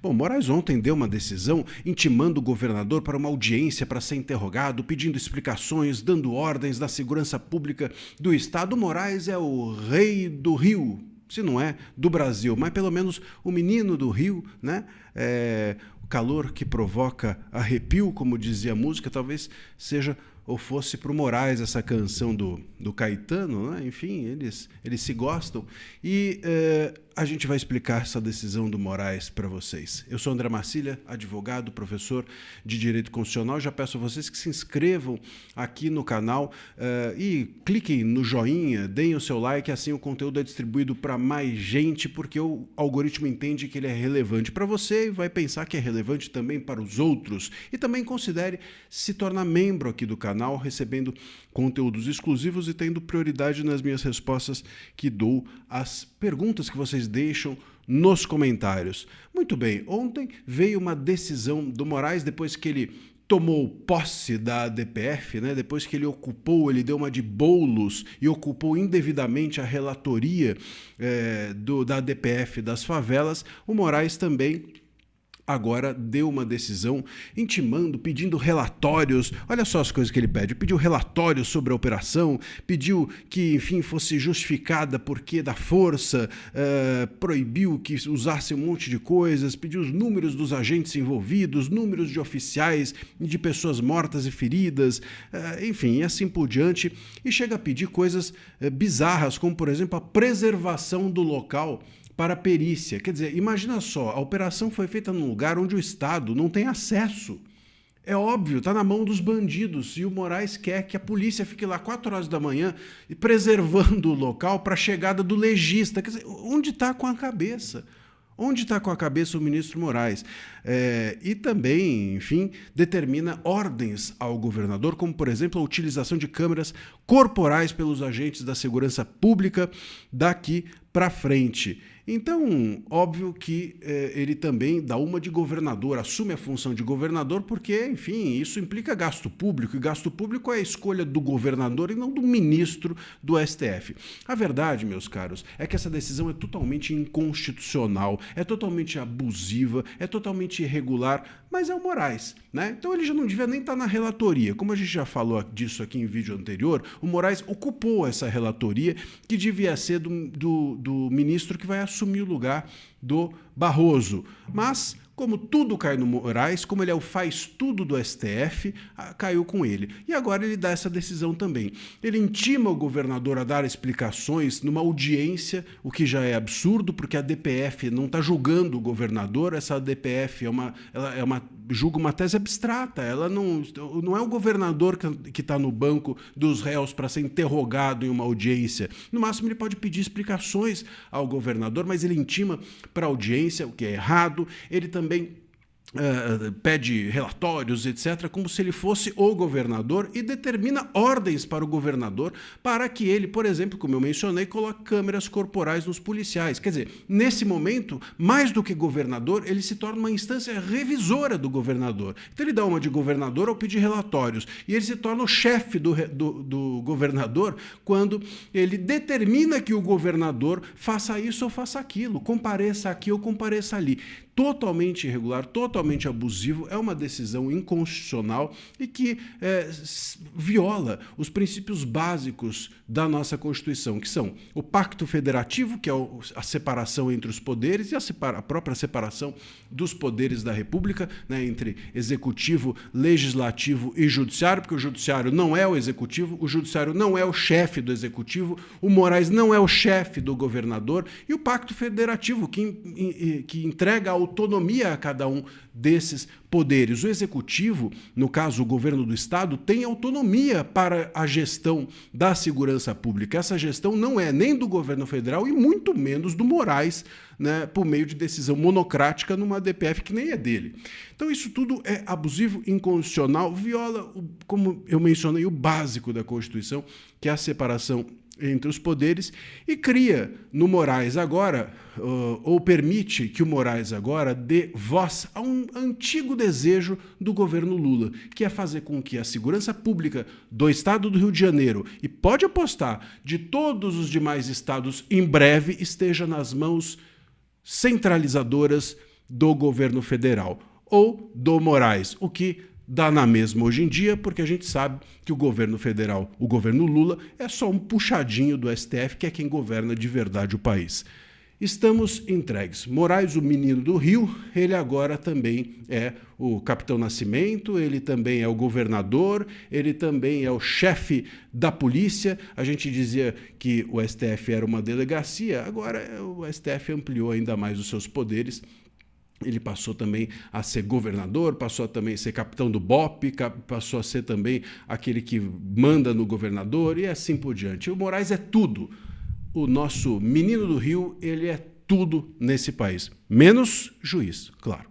Bom, Moraes ontem deu uma decisão intimando o governador para uma audiência para ser interrogado, pedindo explicações, dando ordens da segurança pública do Estado. Moraes é o rei do Rio, se não é do Brasil, mas pelo menos o menino do Rio, né? O calor que provoca arrepio, como dizia a música, talvez seja ou fosse para o Moraes essa canção do Caetano, né? Enfim, eles se gostam. E a gente vai explicar essa decisão do Moraes para vocês. Eu sou André Marcília, advogado, professor de Direito Constitucional. Já peço a vocês que se inscrevam aqui no canal e cliquem no joinha, deem o seu like, assim o conteúdo é distribuído para mais gente, porque o algoritmo entende que ele é relevante para você e vai pensar que é relevante também para os outros. E também considere se tornar membro aqui do canal, recebendo conteúdos exclusivos e tendo prioridade nas minhas respostas que dou às perguntas que vocês deixam nos comentários. Muito bem, ontem veio uma decisão do Moraes, depois que ele tomou posse da DPF, né? Depois que ele deu uma de Boulos e ocupou indevidamente a relatoria da DPF das favelas, o Moraes também agora deu uma decisão intimando, pedindo relatórios. Olha só as coisas que ele pede. Pediu relatórios sobre a operação, pediu que, enfim, fosse justificada porquê da força, proibiu que usasse um monte de coisas, pediu os números dos agentes envolvidos, números de oficiais e de pessoas mortas e feridas, enfim, e assim por diante. E chega a pedir coisas bizarras, como, por exemplo, a preservação do local para a perícia. Quer dizer, imagina só, a operação foi feita num lugar onde o Estado não tem acesso. É óbvio, está na mão dos bandidos e o Moraes quer que a polícia fique lá 4 horas da manhã preservando o local para a chegada do legista. Quer dizer, onde está com a cabeça? Onde está com a cabeça o ministro Moraes? E também, enfim, determina ordens ao governador, como, por exemplo, a utilização de câmeras corporais pelos agentes da segurança pública daqui para frente. Então, óbvio que ele também dá uma de governador, assume a função de governador, porque, enfim, isso implica gasto público, e gasto público é a escolha do governador e não do ministro do STF. A verdade, meus caros, é que essa decisão é totalmente inconstitucional, é totalmente abusiva, é totalmente irregular, mas é o Moraes, né? Então ele já não devia nem estar na relatoria. Como a gente já falou disso aqui em vídeo anterior, o Moraes ocupou essa relatoria que devia ser do ministro que vai assumir o lugar do Barroso. Mas, como tudo cai no Moraes, como ele é o faz-tudo do STF, caiu com ele. E agora ele dá essa decisão também. Ele intima o governador a dar explicações numa audiência, o que já é absurdo, porque a DPF não está julgando o governador, essa DPF julga uma tese abstrata, ela não é o governador que está no banco dos réus para ser interrogado em uma audiência. No máximo ele pode pedir explicações ao governador, mas ele intima para a audiência, o que é errado. Ele também pede relatórios, etc., como se ele fosse o governador e determina ordens para o governador para que ele, por exemplo, como eu mencionei, coloque câmeras corporais nos policiais. Quer dizer, nesse momento, mais do que governador, ele se torna uma instância revisora do governador. Então ele dá uma de governador ao pedir relatórios e ele se torna o chefe do governador quando ele determina que o governador faça isso ou faça aquilo, compareça aqui ou compareça ali. Totalmente irregular, totalmente abusivo, é uma decisão inconstitucional e que viola os princípios básicos da nossa Constituição, que são o Pacto Federativo, que é a separação entre os poderes, e a própria separação dos poderes da República, né, entre executivo, legislativo e judiciário, porque o judiciário não é o executivo, o judiciário não é o chefe do executivo, o Moraes não é o chefe do governador, e o Pacto Federativo, que entrega autonomia a cada um desses poderes. O executivo, no caso o governo do estado, tem autonomia para a gestão da segurança pública. Essa gestão não é nem do governo federal e muito menos do Moraes, né, por meio de decisão monocrática numa DPF que nem é dele. Então isso tudo é abusivo, inconstitucional, viola, como eu mencionei, o básico da Constituição, que é a separação entre os poderes, e cria no Moraes agora, ou permite que o Moraes agora dê voz a um antigo desejo do governo Lula, que é fazer com que a segurança pública do estado do Rio de Janeiro, e pode apostar, de todos os demais estados, em breve esteja nas mãos centralizadoras do governo federal ou do Moraes, o que dá na mesma hoje em dia, porque a gente sabe que o governo federal, o governo Lula, é só um puxadinho do STF, que é quem governa de verdade o país. Estamos entregues. Moraes, o menino do Rio, ele agora também é o Capitão Nascimento, ele também é o governador, ele também é o chefe da polícia. A gente dizia que o STF era uma delegacia, agora o STF ampliou ainda mais os seus poderes. Ele passou também a ser governador, passou a também ser capitão do BOP, passou a ser também aquele que manda no governador e assim por diante. O Moraes é tudo. O nosso menino do Rio, ele é tudo nesse país, menos juiz, claro.